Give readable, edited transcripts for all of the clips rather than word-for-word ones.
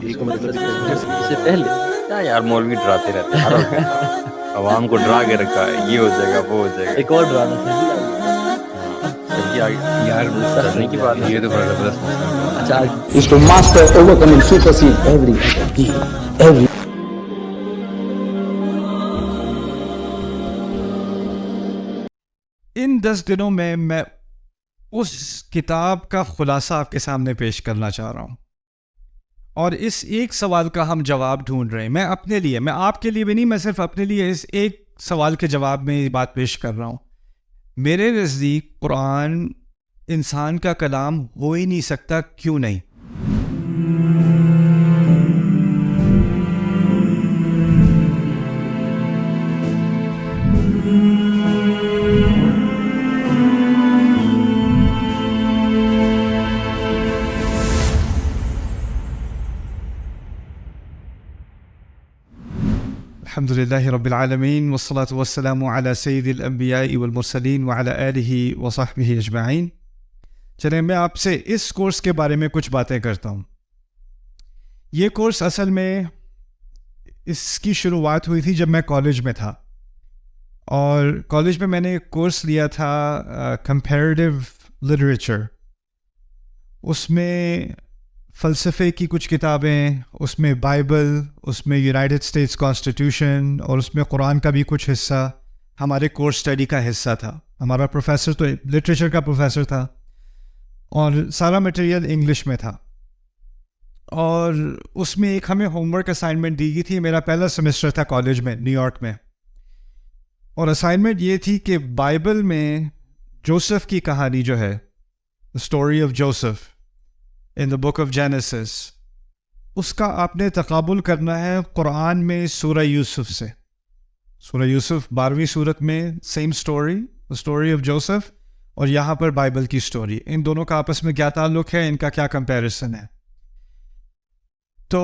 ایک مطلب اس سے پہلے کیا یار مولوی ڈراتے رہتے ہیں ہر وقت، عوام کو ڈرا کے رکھا ہے، یہ ہو جائے گا وہ ہو جائے گا. ایک اور ڈرامہ تھا چلیے آگے یار کرنے کی بات ہے. یہ تو بڑا زبردست مسئلہ ہے. اچھا is to master, overcome, and supersede every. ان 10 دنوں میں اس کتاب کا خلاصہ آپ کے سامنے پیش کرنا چاہ رہا ہوں، اور اس ایک سوال کا ہم جواب ڈھونڈ رہے ہیں. میں اپنے لیے، میں آپ کے لیے بھی نہیں، میں صرف اپنے لیے اس ایک سوال کے جواب میں یہ بات پیش کر رہا ہوں. میرے نزدیک قرآن انسان کا کلام ہو ہی نہیں سکتا. کیوں نہیں؟ الحمد للہ رب العالمین والصلاة والسلام علی سید الانبیاء والمرسلین وعلی آلہ وصحبہ اجمعین. چلیں میں آپ سے اس کورس کے بارے میں کچھ باتیں کرتا ہوں. یہ کورس اصل میں اس کی شروعات ہوئی تھی جب میں کالج میں تھا، اور کالج میں میں نے ایک کورس لیا تھا کمپیریٹیو لٹریچر. اس میں فلسفے کی کچھ کتابیں، اس میں بائبل، اس میں یونائٹڈ اسٹیٹس کانسٹیٹیوشن، اور اس میں قرآن کا بھی کچھ حصہ ہمارے کورس اسٹڈی کا حصہ تھا. ہمارا پروفیسر تو لٹریچر کا پروفیسر تھا، اور سارا مٹیریل انگلش میں تھا. اور اس میں ایک ہمیں ہوم ورک اسائنمنٹ دی گئی تھی. میرا پہلا سیمسٹر تھا کالج میں نیو یارک میں، اور اسائنمنٹ یہ تھی کہ بائبل میں جوسف کی کہانی جو ہے، story of Joseph in the book of Genesis, اس کا آپ نے تقابل کرنا ہے قرآن میں سورہ یوسف سے. سورہ یوسف 12ویں سورت میں سیم اسٹوری آف جوسف، اور یہاں پر بائبل کی اسٹوری. ان دونوں کا آپس میں کیا تعلق ہے، ان کا کیا کمپیریسن ہے. تو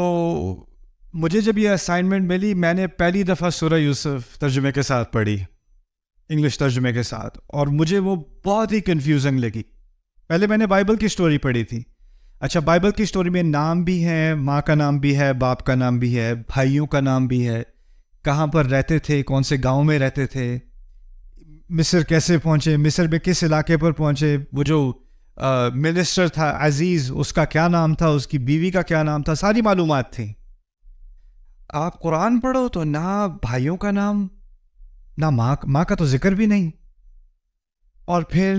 مجھے جب یہ اسائنمنٹ ملی، میں نے پہلی دفعہ سورہ یوسف ترجمے کے ساتھ پڑھی، انگلش ترجمے کے ساتھ، اور مجھے وہ بہت ہی کنفیوزنگ لگی. پہلے میں نے بائبل کی اسٹوری پڑھی تھی. اچھا، بائبل کی اسٹوری میں نام بھی ہے، ماں کا نام بھی ہے، باپ کا نام بھی ہے، بھائیوں کا نام بھی ہے، کہاں پر رہتے تھے، کون سے گاؤں میں رہتے تھے، مصر کیسے پہنچے، مصر میں کس علاقے پر پہنچے، وہ جو منسٹر تھا عزیز، اس کا کیا نام تھا، اس کی بیوی کا کیا نام تھا، ساری معلومات تھیں. آپ قرآن پڑھو تو نہ بھائیوں کا نام، نہ ماں کا تو ذکر بھی نہیں. اور پھر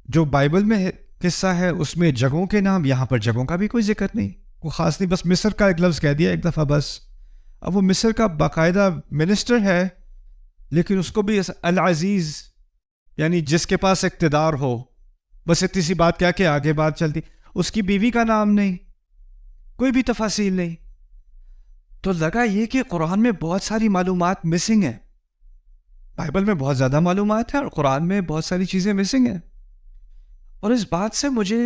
جو بائبل میں قصہ ہے اس میں جگہوں کے نام، یہاں پر جگہوں کا بھی کوئی ذکر نہیں، کوئی خاص نہیں، بس مصر کا ایک لفظ کہہ دیا ایک دفعہ بس. اب وہ مصر کا باقاعدہ منسٹر ہے، لیکن اس کو بھی العزیز، یعنی جس کے پاس اقتدار ہو، بس اتنی سی بات کیا کہ آگے بات چلتی. اس کی بیوی کا نام نہیں، کوئی بھی تفاصیل نہیں. تو لگا یہ کہ قرآن میں بہت ساری معلومات مسنگ ہیں. بائبل میں بہت زیادہ معلومات ہیں اور قرآن میں بہت ساری چیزیں مسنگ ہیں. اور اس بات سے مجھے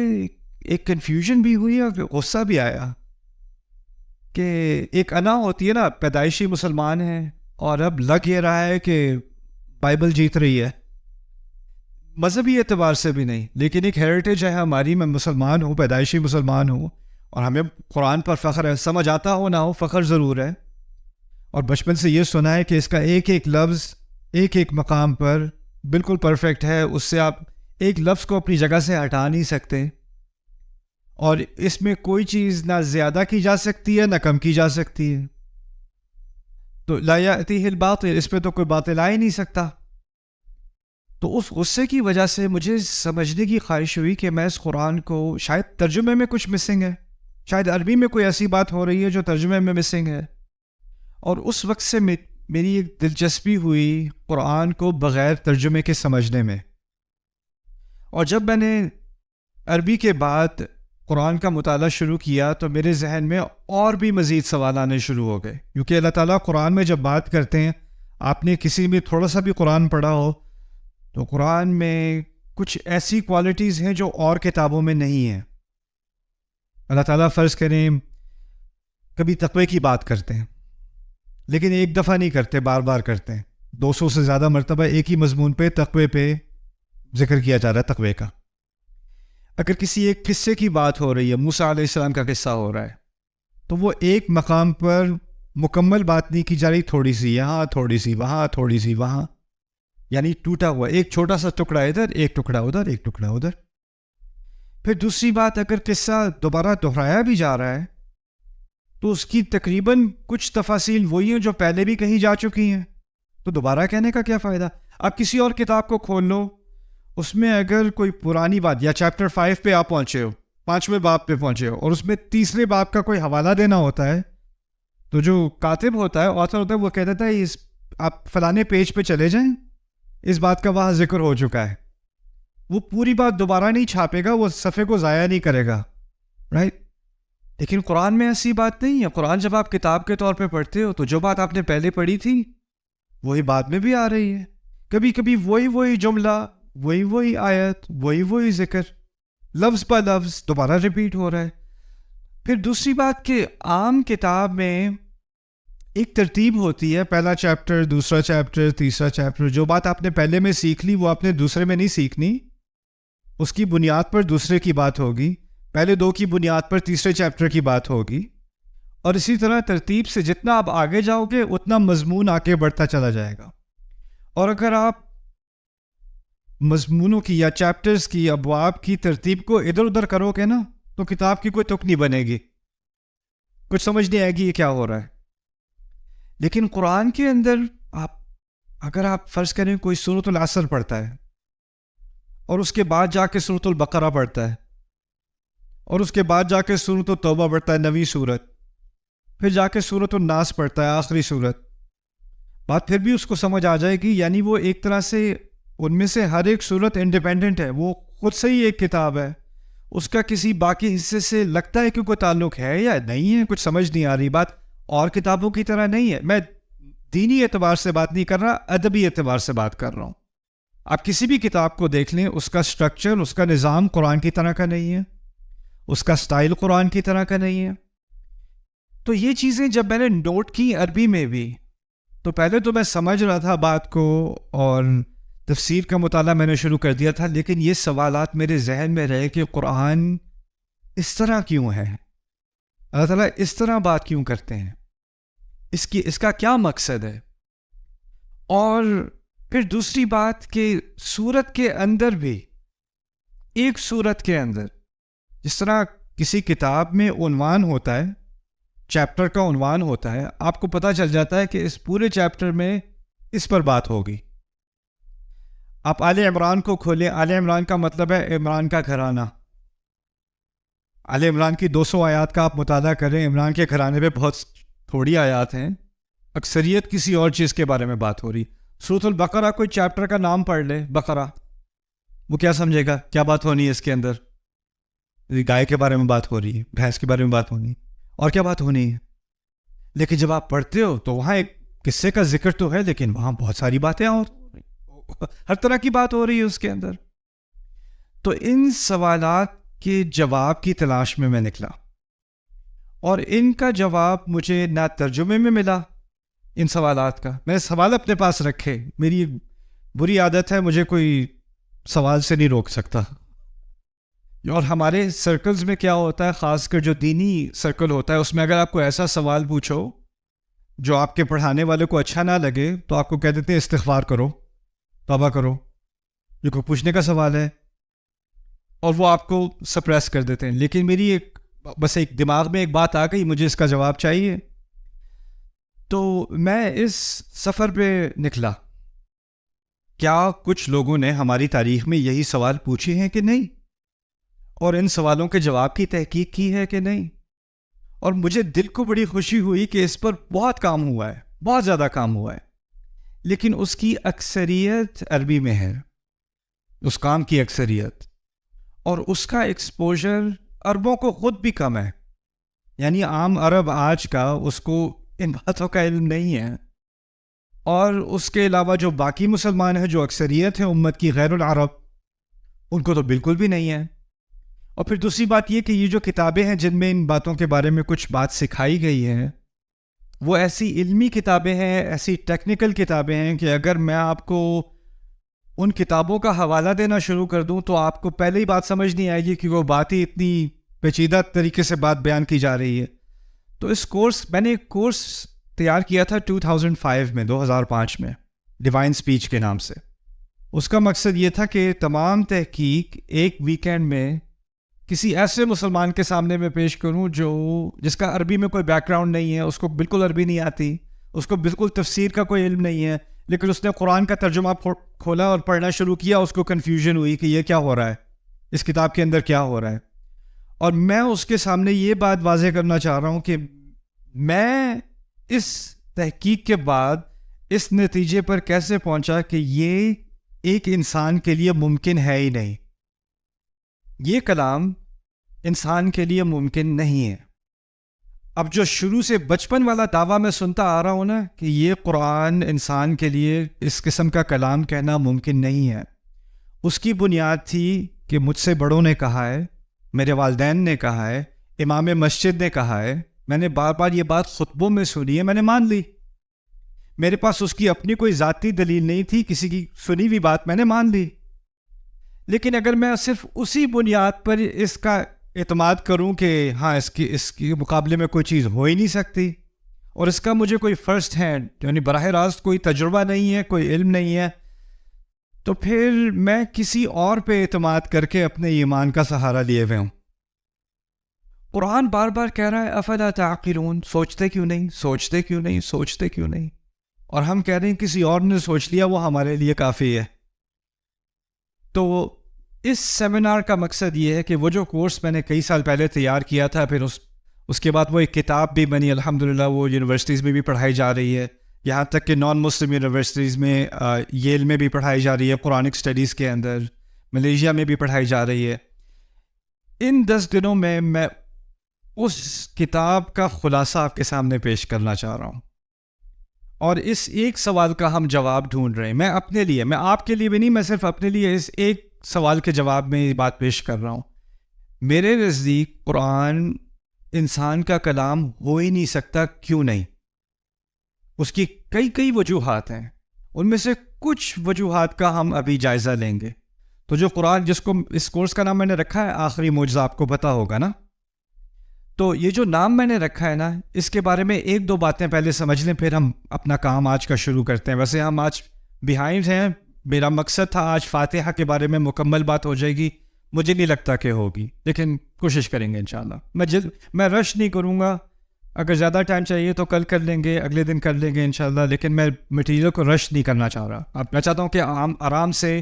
ایک کنفیوژن بھی ہوئی اور غصہ بھی آیا کہ ایک انا ہوتی ہے نا، پیدائشی مسلمان ہیں، اور اب لگ یہ رہا ہے کہ بائبل جیت رہی ہے. مذہبی اعتبار سے بھی نہیں، لیکن ایک ہیریٹیج ہے ہماری. میں مسلمان ہوں، پیدائشی مسلمان ہوں، اور ہمیں قرآن پر فخر ہے. سمجھ آتا ہو نہ ہو، فخر ضرور ہے. اور بچپن سے یہ سنا ہے کہ اس کا ایک ایک لفظ ایک ایک مقام پر بالکل پرفیکٹ ہے. اس سے آپ ایک لفظ کو اپنی جگہ سے ہٹا نہیں سکتے، اور اس میں کوئی چیز نہ زیادہ کی جا سکتی ہے نہ کم کی جا سکتی ہے. تو لا یأتیہ الباطل، اس پہ تو کوئی باطل آ ہی نہیں سکتا. تو اس غصے کی وجہ سے مجھے سمجھنے کی خواہش ہوئی کہ میں اس قرآن کو، شاید ترجمے میں کچھ مسنگ ہے، شاید عربی میں کوئی ایسی بات ہو رہی ہے جو ترجمے میں مسنگ ہے. اور اس وقت سے میری ایک دلچسپی ہوئی قرآن کو بغیر ترجمے کے سمجھنے میں. اور جب میں نے عربی کے بعد قرآن کا مطالعہ شروع کیا تو میرے ذہن میں اور بھی مزید سوال آنے شروع ہو گئے. کیونکہ اللہ تعالیٰ قرآن میں جب بات کرتے ہیں، آپ نے کسی میں تھوڑا سا بھی قرآن پڑھا ہو تو قرآن میں کچھ ایسی کوالٹیز ہیں جو اور کتابوں میں نہیں ہیں. اللہ تعالیٰ فرض کریں کبھی تقوی کی بات کرتے ہیں، لیکن ایک دفعہ نہیں کرتے، بار بار کرتے ہیں. 200 سے زیادہ مرتبہ ایک ہی مضمون پہ، تقوی پہ ذکر کیا جا رہا ہے، تقوی کا. اگر کسی ایک قصے کی بات ہو رہی ہے، موسیٰ علیہ السلام کا قصہ ہو رہا ہے، تو وہ ایک مقام پر مکمل بات نہیں کی جا رہی، تھوڑی سی یہاں، تھوڑی سی وہاں، تھوڑی سی وہاں، یعنی ٹوٹا ہوا ایک چھوٹا سا ٹکڑا ادھر، ایک ٹکڑا ادھر، ایک ٹکڑا ادھر۔ پھر دوسری بات، اگر قصہ دوبارہ دہرایا بھی جا رہا ہے تو اس کی تقریباً کچھ تفاصیل وہی ہیں جو پہلے بھی کہی جا چکی ہیں، تو دوبارہ کہنے کا کیا فائدہ؟ آپ کسی اور کتاب کو کھول لو، اس میں اگر کوئی پرانی بات، یا چیپٹر 5 پہ آپ پہنچے ہو، 5ویں باب پہ پہنچے ہو، اور اس میں تیسرے باب کا کوئی حوالہ دینا ہوتا ہے، تو جو کاتب ہوتا ہے، آتھر ہوتا ہے، وہ کہہ دیتا ہے آپ فلانے پیج پہ چلے جائیں، اس بات کا وہاں ذکر ہو چکا ہے۔ وہ پوری بات دوبارہ نہیں چھاپے گا، وہ صفحے کو ضائع نہیں کرے گا، رائٹ؟ لیکن قرآن میں ایسی بات نہیں ہے۔ قرآن جب آپ کتاب کے طور پہ پڑھتے ہو تو جو بات آپ نے پہلے پڑھی تھی وہی بعد میں بھی آ رہی ہے، کبھی کبھی وہی جملہ، وہی آیت، وہی ذکر، لفظ با لفظ دوبارہ ریپیٹ ہو رہا ہے۔ پھر دوسری بات کہ عام کتاب میں ایک ترتیب ہوتی ہے، پہلا چیپٹر، دوسرا چیپٹر، تیسرا چیپٹر۔ جو بات آپ نے پہلے میں سیکھ لی وہ آپ نے دوسرے میں نہیں سیکھنی، اس کی بنیاد پر دوسرے کی بات ہوگی، پہلے 2 کی بنیاد پر تیسرے چیپٹر کی بات ہوگی، اور اسی طرح ترتیب سے جتنا آپ آگے جاؤ گے اتنا مضمون آگے بڑھتا چلا جائے گا۔ اور اگر آپ مضمونوں کی یا چیپٹرز کی، ابواب کی ترتیب کو ادھر ادھر کرو گے نا تو کتاب کی کوئی تک نہیں بنے گی، کچھ سمجھ نہیں آئے گی یہ کیا ہو رہا ہے۔ لیکن قرآن کے اندر اگر آپ فرض کریں کوئی سورۃ العصر پڑھتا ہے اور اس کے بعد جا کے سورۃ البقرہ پڑھتا ہے اور اس کے بعد جا کے سورۃ التوبہ پڑھتا ہے، 9ویں سورت، پھر جا کے سورۃ الناس پڑھتا ہے، آخری سورت، بات پھر بھی اس کو سمجھ آ جائے گی۔ یعنی وہ ایک طرح سے ان میں سے ہر ایک سورت انڈیپینڈنٹ ہے، وہ خود سے ہی ایک کتاب ہے، اس کا کسی باقی حصے سے لگتا ہے کہ کوئی تعلق ہے یا نہیں ہے، کچھ سمجھ نہیں آ رہی۔ بات اور کتابوں کی طرح نہیں ہے۔ میں دینی اعتبار سے بات نہیں کر رہا، ادبی اعتبار سے بات کر رہا ہوں۔ آپ کسی بھی کتاب کو دیکھ لیں، اس کا سٹرکچر، اس کا نظام قرآن کی طرح کا نہیں ہے، اس کا سٹائل قرآن کی طرح کا نہیں ہے۔ تو یہ چیزیں جب میں نے نوٹ کی عربی میں بھی، تو پہلے تو میں سمجھ رہا تھا بات کو اور تفسیر کا مطالعہ میں نے شروع کر دیا تھا، لیکن یہ سوالات میرے ذہن میں رہے کہ قرآن اس طرح کیوں ہے، اللہ تعالیٰ اس طرح بات کیوں کرتے ہیں، اس کا کیا مقصد ہے۔ اور پھر دوسری بات کہ سورت کے اندر بھی، ایک سورت کے اندر جس طرح کسی کتاب میں عنوان ہوتا ہے، چیپٹر کا عنوان ہوتا ہے، آپ کو پتہ چل جاتا ہے کہ اس پورے چیپٹر میں اس پر بات ہوگی۔ آپ آل عمران کو کھولیں، آل عمران کا مطلب ہے عمران کا گھرانہ۔ آل عمران کی 200 آیات کا آپ مطالعہ کریں، عمران کے گھرانے پہ بہت تھوڑی آیات ہیں، اکثریت کسی اور چیز کے بارے میں بات ہو رہی۔ سورۃ البقرہ کوئی چیپٹر کا نام پڑھ لے، بقرہ، وہ کیا سمجھے گا کیا بات ہونی ہے اس کے اندر؟ گائے کے بارے میں بات ہو رہی ہے، بھینس کے بارے میں بات ہونی ہے، اور کیا بات ہونی ہے؟ لیکن جب آپ پڑھتے ہو تو وہاں ایک قصے کا ذکر تو ہے، لیکن وہاں بہت ساری باتیں اور ہر طرح کی بات ہو رہی ہے اس کے اندر۔ تو ان سوالات کے جواب کی تلاش میں نکلا، اور ان کا جواب مجھے نہ ترجمے میں ملا ان سوالات کا۔ میں سوال اپنے پاس رکھے، میری بری عادت ہے، مجھے کوئی سوال سے نہیں روک سکتا۔ اور ہمارے سرکلز میں کیا ہوتا ہے، خاص کر جو دینی سرکل ہوتا ہے، اس میں اگر آپ کو ایسا سوال پوچھو جو آپ کے پڑھانے والے کو اچھا نہ لگے تو آپ کو کہہ دیتے ہیں استغفار کرو، توبہ کرو، یہ کوئی پوچھنے کا سوال ہے، اور وہ آپ کو سپریس کر دیتے ہیں۔ لیکن میری بس ایک دماغ میں ایک بات آ گئی، مجھے اس کا جواب چاہیے، تو میں اس سفر پہ نکلا۔ کیا کچھ لوگوں نے ہماری تاریخ میں یہی سوال پوچھے ہیں کہ نہیں، اور ان سوالوں کے جواب کی تحقیق کی ہے کہ نہیں؟ اور مجھے دل کو بڑی خوشی ہوئی کہ اس پر بہت کام ہوا ہے، بہت زیادہ کام ہوا ہے، لیکن اس کی اکثریت عربی میں ہے، اس کام کی اکثریت، اور اس کا ایکسپوجر عربوں کو خود بھی کم ہے۔ یعنی عام عرب آج کا اس کو ان باتوں کا علم نہیں ہے، اور اس کے علاوہ جو باقی مسلمان ہیں، جو اکثریت ہے امت کی غیر العرب، ان کو تو بالکل بھی نہیں ہے۔ اور پھر دوسری بات یہ کہ یہ جو کتابیں ہیں جن میں ان باتوں کے بارے میں کچھ بات سکھائی گئی ہے، وہ ایسی علمی کتابیں ہیں، ایسی ٹیکنیکل کتابیں ہیں کہ اگر میں آپ کو ان کتابوں کا حوالہ دینا شروع کر دوں تو آپ کو پہلے ہی بات سمجھ نہیں آئے گی کہ وہ بات ہی اتنی پیچیدہ طریقے سے بات بیان کی جا رہی ہے۔ تو اس کورس میں نے ایک کورس تیار کیا تھا 2005 میں 2005 میں ڈیوائن سپیچ کے نام سے. اس کا مقصد یہ تھا کہ تمام تحقیق ایک ویکینڈ میں کسی ایسے مسلمان کے سامنے میں پیش کروں جس کا عربی میں کوئی بیک گراؤنڈ نہیں ہے, اس کو بالکل عربی نہیں آتی, اس کو بالکل تفسیر کا کوئی علم نہیں ہے, لیکن اس نے قرآن کا ترجمہ کھولا اور پڑھنا شروع کیا. اس کو کنفیوژن ہوئی کہ یہ کیا ہو رہا ہے, اس کتاب کے اندر کیا ہو رہا ہے. اور میں اس کے سامنے یہ بات واضح کرنا چاہ رہا ہوں کہ میں اس تحقیق کے بعد اس نتیجے پر کیسے پہنچا کہ یہ ایک انسان کے لیے ممکن ہے ہی نہیں. یہ کلام انسان کے لیے ممکن نہیں ہے. اب جو شروع سے بچپن والا دعویٰ میں سنتا آ رہا ہوں نا کہ یہ قرآن انسان کے لیے اس قسم کا کلام کہنا ممکن نہیں ہے, اس کی بنیاد تھی کہ مجھ سے بڑوں نے کہا ہے, میرے والدین نے کہا ہے, امام مسجد نے کہا ہے, میں نے بار بار یہ بات خطبوں میں سنی ہے, میں نے مان لی. میرے پاس اس کی اپنی کوئی ذاتی دلیل نہیں تھی, کسی کی سنی ہوئی بات میں نے مان لی. لیکن اگر میں صرف اسی بنیاد پر اس کا اعتماد کروں کہ ہاں اس کی مقابلے میں کوئی چیز ہو ہی نہیں سکتی, اور اس کا مجھے کوئی فرسٹ ہینڈ یعنی براہ راست کوئی تجربہ نہیں ہے, کوئی علم نہیں ہے, تو پھر میں کسی اور پہ اعتماد کر کے اپنے ایمان کا سہارا لیے ہوئے ہوں. قرآن بار بار کہہ رہا ہے افلا تعقلون, سوچتے کیوں نہیں, سوچتے کیوں نہیں, سوچتے کیوں نہیں, اور ہم کہہ رہے ہیں کسی اور نے سوچ لیا وہ ہمارے لیے کافی ہے. تو اس سیمینار کا مقصد یہ ہے کہ وہ جو کورس میں نے کئی سال پہلے تیار کیا تھا, پھر اس کے بعد وہ ایک کتاب بھی بنی, الحمدللہ وہ یونیورسٹیز میں بھی پڑھائی جا رہی ہے, یہاں تک کہ نان مسلم یونیورسٹیز میں ییل میں بھی پڑھائی جا رہی ہے, قرآنک اسٹڈیز کے اندر ملیشیا میں بھی پڑھائی جا رہی ہے. ان 10 دنوں میں اس کتاب کا خلاصہ آپ کے سامنے پیش کرنا چاہ رہا ہوں, اور اس ایک سوال کا ہم جواب ڈھونڈ رہے ہیں. میں اپنے لیے, میں آپ کے لیے بھی نہیں, میں صرف اپنے لیے اس ایک سوال کے جواب میں یہ بات پیش کر رہا ہوں. میرے نزدیک قرآن انسان کا کلام ہو ہی نہیں سکتا. کیوں نہیں؟ اس کی کئی وجوہات ہیں, ان میں سے کچھ وجوہات کا ہم ابھی جائزہ لیں گے. تو جو قرآن, جس کو اس کورس کا نام میں نے رکھا ہے آخری معجزہ, آپ کو پتہ ہوگا نا, تو یہ جو نام میں نے رکھا ہے نا, اس کے بارے میں 1-2 باتیں پہلے سمجھ لیں, پھر ہم اپنا کام آج کا شروع کرتے ہیں. ویسے ہم آج بیہائنڈ ہیں, میرا مقصد تھا آج فاتحہ کے بارے میں مکمل بات ہو جائے گی, مجھے نہیں لگتا کہ ہوگی, لیکن کوشش کریں گے انشاءاللہ. میں رش نہیں کروں گا, اگر زیادہ ٹائم چاہیے تو کل کر لیں گے, اگلے دن کر لیں گے انشاءاللہ, لیکن میں مٹیریل کو رش نہیں کرنا چاہ رہا. اب میں چاہتا ہوں کہ آرام سے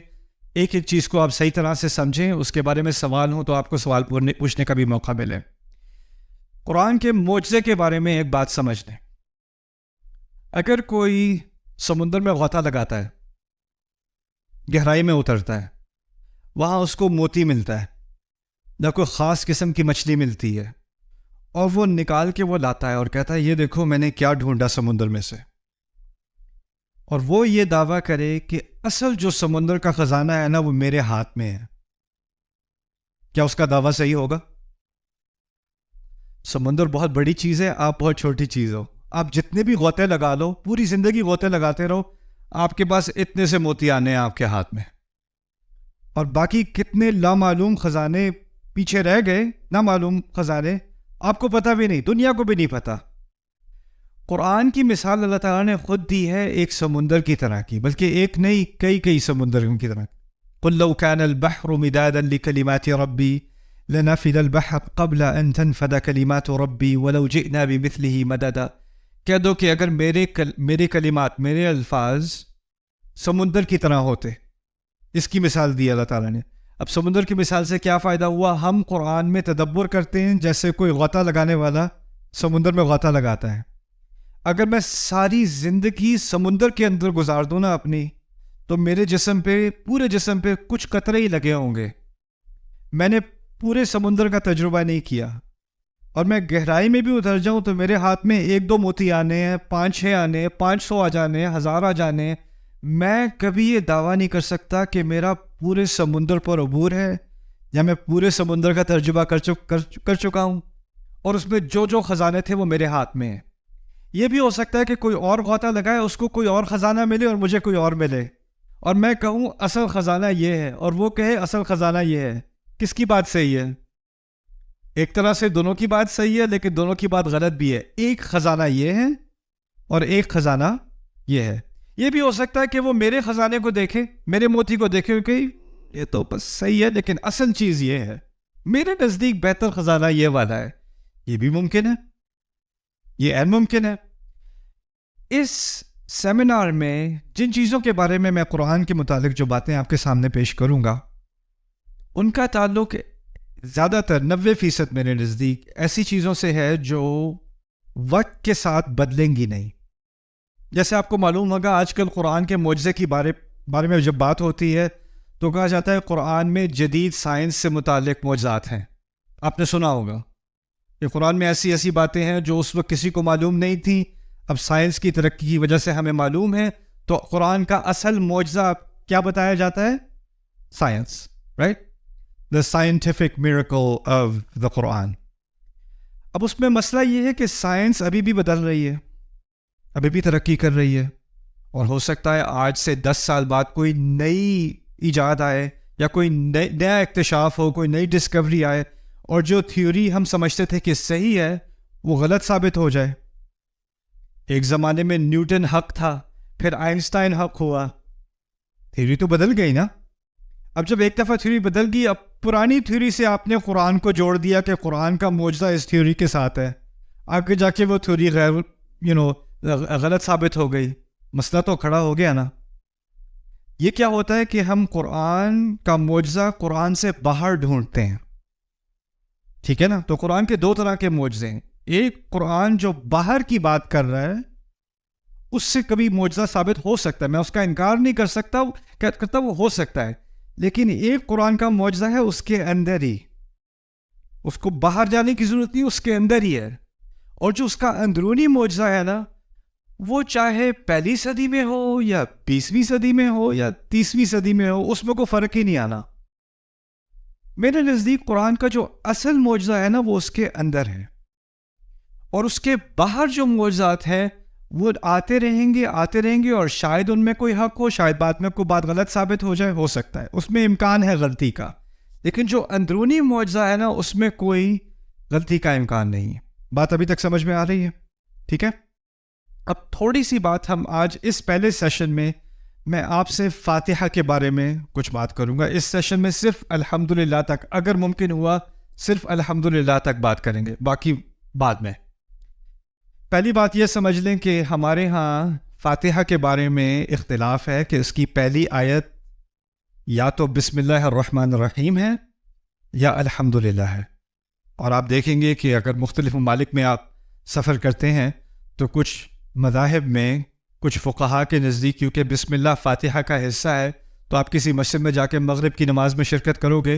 ایک چیز کو آپ صحیح طرح سے سمجھیں, اس کے بارے میں سوال ہوں تو آپ کو سوال پوچھنے کا بھی موقع ملے. قرآن کے معجزے کے بارے میں ایک بات سمجھ لیں. اگر کوئی سمندر میں غوطہ لگاتا ہے, گہرائی میں اترتا ہے, وہاں اس کو موتی ملتا ہے یا کوئی خاص قسم کی مچھلی ملتی ہے, اور وہ نکال کے وہ لاتا ہے اور کہتا ہے یہ دیکھو میں نے کیا ڈھونڈا سمندر میں سے, اور وہ یہ دعویٰ کرے کہ اصل جو سمندر کا خزانہ ہے نا وہ میرے ہاتھ میں ہے, کیا اس کا دعویٰ صحیح ہوگا؟ سمندر بہت بڑی چیز ہے, آپ بہت چھوٹی چیز ہو. آپ جتنے بھی غوطے لگا لو, پوری زندگی غوطے لگاتے رہو, آپ کے پاس اتنے سے موتی آنے ہیں آپ کے ہاتھ میں, اور باقی کتنے لامعلوم خزانے پیچھے رہ گئے, نامعلوم خزانے آپ کو پتہ بھی نہیں, دنیا کو بھی نہیں پتہ. قرآن کی مثال اللہ تعالیٰ نے خود دی ہے ایک سمندر کی طرح کی, بلکہ ایک نہیں کئی سمندر کی طرح. قُلْ لَوْ كَانَ الْبَحْرُ مِدَادًا لِكَلِمَاتِ رَبِّي لَنَفِدَ الْبَحْرُ قَبْلَ أَن تَنْفَدَ كَلِمَاتُ رَبِّي وَلَوْ جِئْنَا بِمِثْلِهِ مَدَدًا. کہہ دو کہ اگر میرے کلمات, میرے الفاظ سمندر کی طرح ہوتے. اس کی مثال دی اللہ تعالیٰ نے. اب سمندر کی مثال سے کیا فائدہ ہوا؟ ہم قرآن میں تدبر کرتے ہیں جیسے کوئی غوطہ لگانے والا سمندر میں غوطہ لگاتا ہے. اگر میں ساری زندگی سمندر کے اندر گزار دوں نا اپنی, تو میرے جسم پہ, پورے جسم پہ کچھ قطرے ہی لگے ہوں گے. میں نے پورے سمندر کا تجربہ نہیں کیا, اور میں گہرائی میں بھی اتر جاؤں تو میرے ہاتھ میں 1-2 موتی آنے ہیں, 5-6 آنے ہیں, 500 آ جانے ہیں, 1000 آ جانے ہیں. میں کبھی یہ دعویٰ نہیں کر سکتا کہ میرا پورے سمندر پر عبور ہے, یا میں پورے سمندر کا ترجمہ کر چکا ہوں, اور اس میں جو خزانے تھے وہ میرے ہاتھ میں ہیں. یہ بھی ہو سکتا ہے کہ کوئی اور غوطہ لگائے, اس کو کوئی اور خزانہ ملے اور مجھے کوئی اور ملے, اور میں کہوں اصل خزانہ یہ ہے, اور وہ کہے اصل خزانہ یہ ہے. کس کی بات صحیح ہے؟ ایک طرح سے دونوں کی بات صحیح ہے لیکن دونوں کی بات غلط بھی ہے. ایک خزانہ یہ ہے اور ایک خزانہ یہ ہے. یہ بھی ہو سکتا ہے کہ وہ میرے خزانے کو دیکھے, میرے موتی کو دیکھے کہ یہ تو بس صحیح ہے لیکن اصل چیز یہ ہے, میرے نزدیک بہتر خزانہ یہ والا ہے. یہ بھی ممکن ہے, یہ عین ممکن ہے. اس سیمینار میں جن چیزوں کے بارے میں قرآن کے متعلق جو باتیں آپ کے سامنے پیش کروں گا ان کا تعلق زیادہ تر 90% میرے نزدیک ایسی چیزوں سے ہے جو وقت کے ساتھ بدلیں گی نہیں. جیسے آپ کو معلوم ہوگا آج کل قرآن کے معجزے کی بارے میں جب بات ہوتی ہے تو کہا جاتا ہے قرآن میں جدید سائنس سے متعلق معجزات ہیں. آپ نے سنا ہوگا کہ قرآن میں ایسی باتیں ہیں جو اس وقت کسی کو معلوم نہیں تھیں, اب سائنس کی ترقی کی وجہ سے ہمیں معلوم ہے. تو قرآن کا اصل معجزہ کیا بتایا جاتا ہے؟ Science, right? The scientific miracle of the Quran. اب اس میں مسئلہ یہ ہے کہ سائنس ابھی بھی بدل رہی ہے, ابھی بھی ترقی کر رہی ہے, اور ہو سکتا ہے آج سے 10 سال بعد کوئی نئی ایجاد آئے یا کوئی نیا اکتشاف ہو, کوئی نئی ڈسکوری آئے اور جو تھیوری ہم سمجھتے تھے کہ صحیح ہے وہ غلط ثابت ہو جائے. ایک زمانے میں نیوٹن حق تھا, پھر آئنسٹائن حق ہوا, تھیوری تو بدل گئی نا. اب جب ایک دفعہ تھیوری بدل گئی, اب پرانی تھیوری سے آپ نے قرآن کو جوڑ دیا کہ قرآن کا معجزہ اس تھیوری کے ساتھ ہے, آگے جا کے وہ تھیوری غلط ثابت ہو گئی. مسئلہ تو کھڑا ہو گیا نا. یہ کیا ہوتا ہے کہ ہم قرآن کا معجزہ قرآن سے باہر ڈھونڈتے ہیں, ٹھیک ہے نا. تو قرآن کے 2 طرح کے معجزے ہیں. ایک قرآن جو باہر کی بات کر رہا ہے اس سے کبھی معجزہ ثابت ہو سکتا ہے, میں اس کا انکار نہیں کر سکتا, کرتا وہ ہو سکتا ہے. لیکن ایک قرآن کا معجزہ ہے اس کے اندر ہی, اس کو باہر جانے کی ضرورت نہیں, اس کے اندر ہی ہے. اور جو اس کا اندرونی معجزہ ہے نا, وہ چاہے پہلی صدی میں ہو یا 20ویں صدی میں ہو یا 30ویں صدی میں ہو, اس میں کوئی فرق ہی نہیں آنا. میرے نزدیک قرآن کا جو اصل معجزہ ہے نا وہ اس کے اندر ہے, اور اس کے باہر جو معجزات ہیں وہ آتے رہیں گے اور شاید ان میں کوئی حق ہو, شاید بعد میں کوئی بات غلط ثابت ہو جائے, ہو سکتا ہے اس میں امکان ہے غلطی کا. لیکن جو اندرونی معجزہ ہے نا اس میں کوئی غلطی کا امکان نہیں ہے. بات ابھی تک سمجھ میں آ رہی ہے؟ ٹھیک ہے. اب تھوڑی سی بات ہم آج اس پہلے سیشن میں آپ سے فاتحہ کے بارے میں کچھ بات کروں گا. اس سیشن میں صرف الحمدللہ تک, اگر ممکن ہوا صرف الحمدللہ تک بات کریں گے, باقی بعد میں. پہلی بات یہ سمجھ لیں کہ ہمارے ہاں فاتحہ کے بارے میں اختلاف ہے کہ اس کی پہلی آیت یا تو بسم اللہ الرحمن الرحیم ہے یا الحمدللہ ہے. اور آپ دیکھیں گے کہ اگر مختلف ممالک میں آپ سفر کرتے ہیں تو کچھ مذاہب میں, کچھ فقہا کے نزدیک کیونکہ بسم اللہ فاتحہ کا حصہ ہے, تو آپ کسی مسجد میں جا کے مغرب کی نماز میں شرکت کرو گے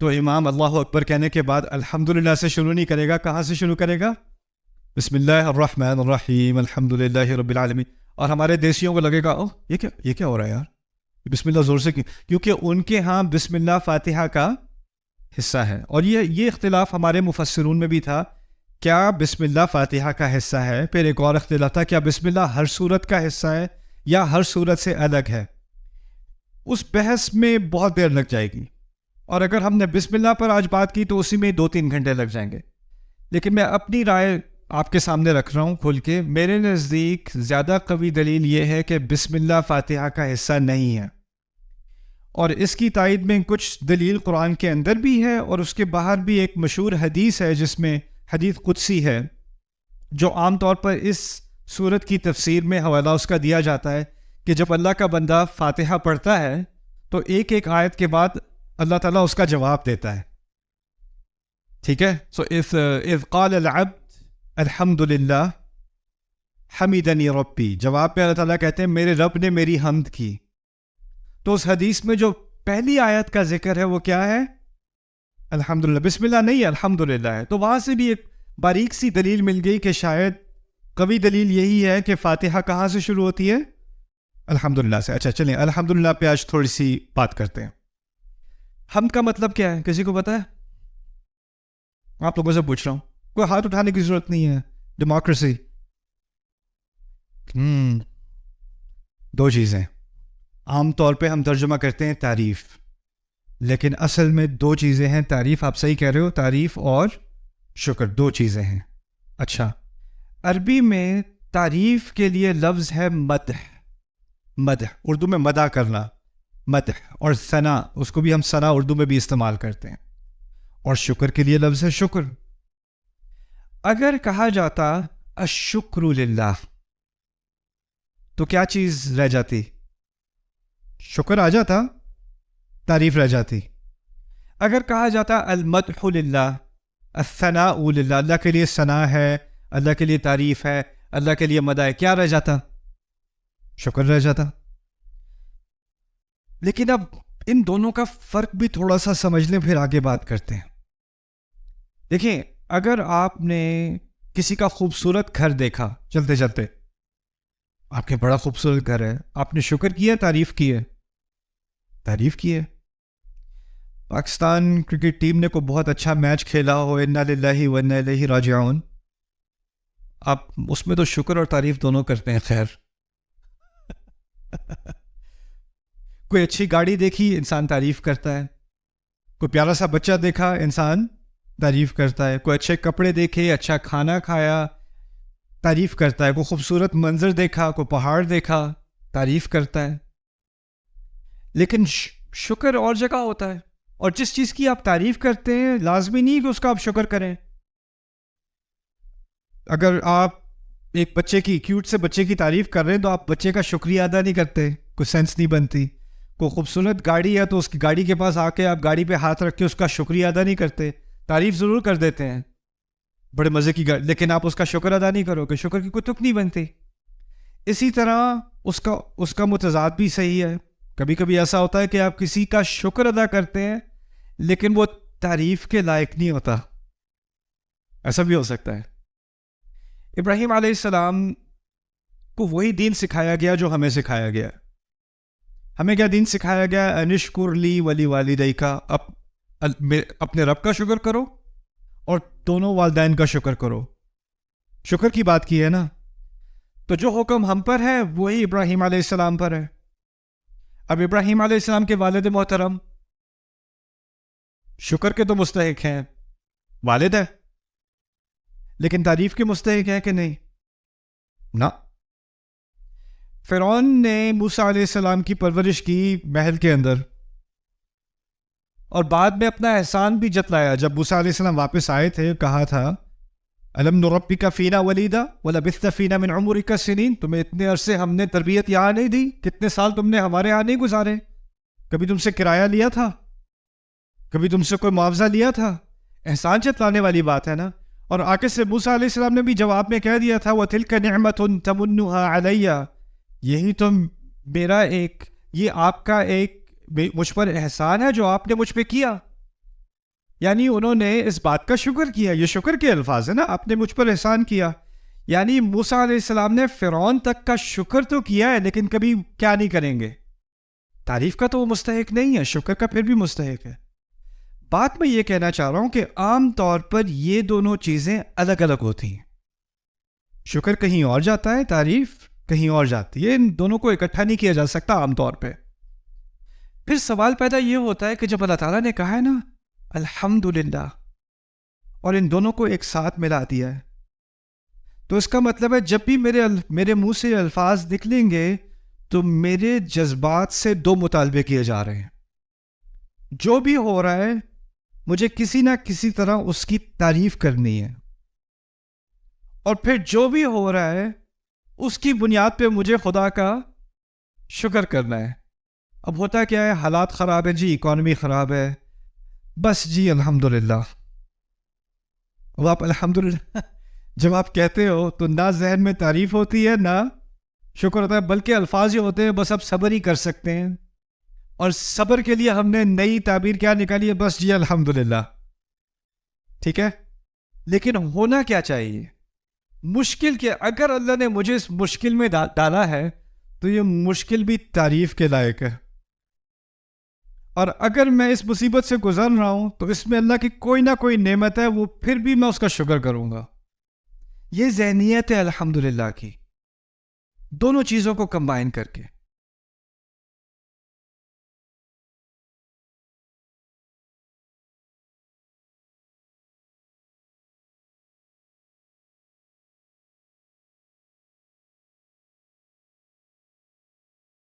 تو امام اللہ اکبر کہنے کے بعد الحمدللہ سے شروع نہیں کرے گا. کہاں سے شروع کرے گا؟ بسم اللہ الرحمن الرحیم الحمدللہ رب العالمین. اور ہمارے دیسیوں کو لگے گا یہ کیا ہو رہا ہے یار, بسم اللہ زور سے کیونکہ ان کے ہاں بسم اللہ فاتحہ کا حصہ ہے. اور یہ اختلاف ہمارے مفسرون میں بھی تھا, کیا بسم اللہ فاتحہ کا حصہ ہے. پھر ایک اور اختلاف تھا, کیا بسم اللہ ہر سورت کا حصہ ہے یا ہر سورت سے الگ ہے. اس بحث میں بہت دیر لگ جائے گی, اور اگر ہم نے بسم اللہ پر آج بات کی تو اسی میں 2-3 گھنٹے لگ جائیں گے. لیکن میں اپنی رائے آپ کے سامنے رکھ رہا ہوں کھول کے. میرے نزدیک زیادہ قوی دلیل یہ ہے کہ بسم اللہ فاتحہ کا حصہ نہیں ہے, اور اس کی تائید میں کچھ دلیل قرآن کے اندر بھی ہے اور اس کے باہر بھی. ایک مشہور حدیث ہے جس میں حدیث قدسی ہے, جو عام طور پر اس سورت کی تفسیر میں حوالہ اس کا دیا جاتا ہے کہ جب اللہ کا بندہ فاتحہ پڑھتا ہے تو ایک آیت کے بعد اللہ تعالیٰ اس کا جواب دیتا ہے. ٹھیک ہے. سو اذ قال العبد الحمدللہ حمیدنی ربی, جواب میں اللہ تعالیٰ کہتے ہیں میرے رب نے میری حمد کی. تو اس حدیث میں جو پہلی آیت کا ذکر ہے وہ کیا ہے؟ الحمدللہ. بسم اللہ نہیں ہے, الحمدللہ ہے. تو وہاں سے بھی ایک باریک سی دلیل مل گئی کہ شاید قوی دلیل یہی ہے کہ فاتحہ کہاں سے شروع ہوتی ہے؟ الحمدللہ سے. اچھا چلیں الحمدللہ پہ آج تھوڑی سی بات کرتے ہیں. حمد کا مطلب کیا ہے, کسی کو پتہ ہے؟ آپ لوگوں سے پوچھ رہا ہوں, کوئی ہاتھ اٹھانے کی ضرورت نہیں ہے. ڈیموکریسی. 2 چیزیں عام طور پہ ہم ترجمہ کرتے ہیں تعریف, لیکن اصل میں 2 چیزیں ہیں. تعریف, آپ صحیح کہہ رہے ہو, تعریف اور شکر، دو چیزیں ہیں. اچھا، عربی میں تعریف کے لیے لفظ ہے مدح. مدح اردو میں مدح کرنا، مدح. اور ثنا، اس کو بھی ہم ثنا اردو میں بھی استعمال کرتے ہیں. اور شکر کے لیے لفظ ہے شکر. اگر کہا جاتا الشکر للہ تو کیا چیز رہ جاتی؟ شکر آ جاتا، تعریف رہ جاتی. اگر کہا جاتا المدح للہ، الثناء للہ، اللہ کے لیے ثنا ہے، اللہ کے لیے تعریف ہے، اللہ کے لیے مدح ہے، کیا رہ جاتا؟ شکر رہ جاتا. لیکن اب ان دونوں کا فرق بھی تھوڑا سا سمجھ لیں، پھر آگے بات کرتے ہیں. دیکھیں، اگر آپ نے کسی کا خوبصورت گھر دیکھا چلتے چلتے، آپ کے بڑا خوبصورت گھر ہے، آپ نے شکر کیا، تعریف کی ہے؟ تعریف کی ہے. پاکستان کرکٹ ٹیم نے کوئی بہت اچھا میچ کھیلا ہو، انا للہ و انا الیہ راجعون، آپ اس میں تو شکر اور تعریف دونوں کرتے ہیں. خیر، کوئی اچھی گاڑی دیکھی، انسان تعریف کرتا ہے. کوئی پیارا سا بچہ دیکھا، انسان تعریف کرتا ہے. کوئی اچھے کپڑے دیکھے، اچھا کھانا کھایا، تعریف کرتا ہے. کوئی خوبصورت منظر دیکھا، کوئی پہاڑ دیکھا، تعریف کرتا ہے. لیکن شکر اور جگہ ہوتا ہے. اور جس چیز کی آپ تعریف کرتے ہیں لازمی نہیں کہ اس کا آپ شکر کریں. اگر آپ ایک بچے کی، کیوٹ سے بچے کی تعریف کر رہے ہیں تو آپ بچے کا شکریہ ادا نہیں کرتے، کوئی سینس نہیں بنتی. کوئی خوبصورت گاڑی ہے تو اس کی گاڑی کے پاس آ کے آپ گاڑی پہ ہاتھ رکھ کے اس کا شکریہ ادا نہیں کرتے، تعریف ضرور کر دیتے ہیں، بڑے مزے کی گاڑی، لیکن آپ اس کا شکر ادا نہیں کرو گے، شکر کی کوئی تک نہیں بنتی. اسی طرح اس کا متضاد بھی صحیح ہے. کبھی کبھی ایسا ہوتا ہے کہ آپ کسی کا شکر ادا کرتے ہیں لیکن وہ تعریف کے لائق نہیں ہوتا. ایسا بھی ہو سکتا ہے. ابراہیم علیہ السلام کو وہی دین سکھایا گیا جو ہمیں سکھایا گیا. ہمیں کیا دین سکھایا گیا؟ انشکر لی ولی والدیک، اپنے رب کا شکر کرو اور دونوں والدین کا شکر کرو. شکر کی بات کی ہے نا، تو جو حکم ہم پر ہے وہی ابراہیم علیہ السلام پر ہے. اب ابراہیم علیہ السلام کے والد محترم شکر کے تو مستحق ہیں، والد ہے، لیکن تعریف کے مستحق ہے کہ نہیں؟ نہ. فرعون نے موسیٰ علیہ السلام کی پرورش کی محل کے اندر، اور بعد میں اپنا احسان بھی جتلایا. جب موسیٰ علیہ السلام واپس آئے تھے، کہا تھا الم نربک فینا ولیدا ولبثت فینا من عمرک سنین، تمہیں اتنے عرصے ہم نے تربیت یہاں نہیں دی، کتنے سال تم نے ہمارے یہاں نہیں گزارے، کبھی تم سے کرایہ لیا تھا، کبھی تم سے کوئی معاوضہ لیا تھا؟ احسان جتلانے والی بات ہے نا. اور آگے سے موسیٰ علیہ السلام نے بھی جواب میں کہہ دیا تھا وَتِلْكَ نِعْمَةٌ تَمُنُّهَا عَلَيَّ، یہی تو میرا ایک، یہ آپ کا ایک مجھ پر احسان ہے جو آپ نے مجھ پہ کیا. یعنی انہوں نے اس بات کا شکر کیا. یہ شکر کے الفاظ ہیں نا، آپ نے مجھ پر احسان کیا. یعنی موسیٰ علیہ السلام نے فرعون تک کا شکر تو کیا ہے، لیکن کبھی کیا نہیں کریں گے؟ تعریف کا تو وہ مستحق نہیں ہے، شکر کا پھر بھی مستحق ہے. بات میں یہ کہنا چاہ رہا ہوں کہ عام طور پر یہ دونوں چیزیں الگ الگ ہوتی ہیں. شکر کہیں اور جاتا ہے، تعریف کہیں اور جاتی ہے. ان دونوں کو اکٹھا نہیں کیا جا سکتا عام طور پہ. پھر سوال پیدا یہ ہوتا ہے کہ جب اللہ تعالیٰ نے کہا ہے نا الحمدللہ، اور ان دونوں کو ایک ساتھ ملا دیا ہے، تو اس کا مطلب ہے جب بھی میرے منہ سے الفاظ نکلیں گے تو میرے جذبات سے دو مطالبے کیے جا رہے ہیں. جو بھی ہو رہا ہے مجھے کسی نہ کسی طرح اس کی تعریف کرنی ہے، اور پھر جو بھی ہو رہا ہے اس کی بنیاد پہ مجھے خدا کا شکر کرنا ہے. اب ہوتا کیا ہے، حالات خراب ہیں جی، اکانومی خراب ہے، بس جی الحمدللہ. اب آپ الحمدللہ جب آپ کہتے ہو تو نہ ذہن میں تعریف ہوتی ہے نہ شکر ہوتا ہے، بلکہ الفاظ ہی ہوتے ہیں بس آپ صبر ہی کر سکتے ہیں. اور صبر کے لیے ہم نے نئی تعبیر کیا نکالی ہے؟ بس جی الحمدللہ. ٹھیک ہے، لیکن ہونا کیا چاہیے؟ مشکل کے، اگر اللہ نے مجھے اس مشکل میں ڈالا ہے تو یہ مشکل بھی تعریف کے لائق ہے. اور اگر میں اس مصیبت سے گزر رہا ہوں تو اس میں اللہ کی کوئی نہ کوئی نعمت ہے، وہ پھر بھی میں اس کا شکر کروں گا. یہ ذہنیت ہے الحمدللہ کی، دونوں چیزوں کو کمبائن کر کے.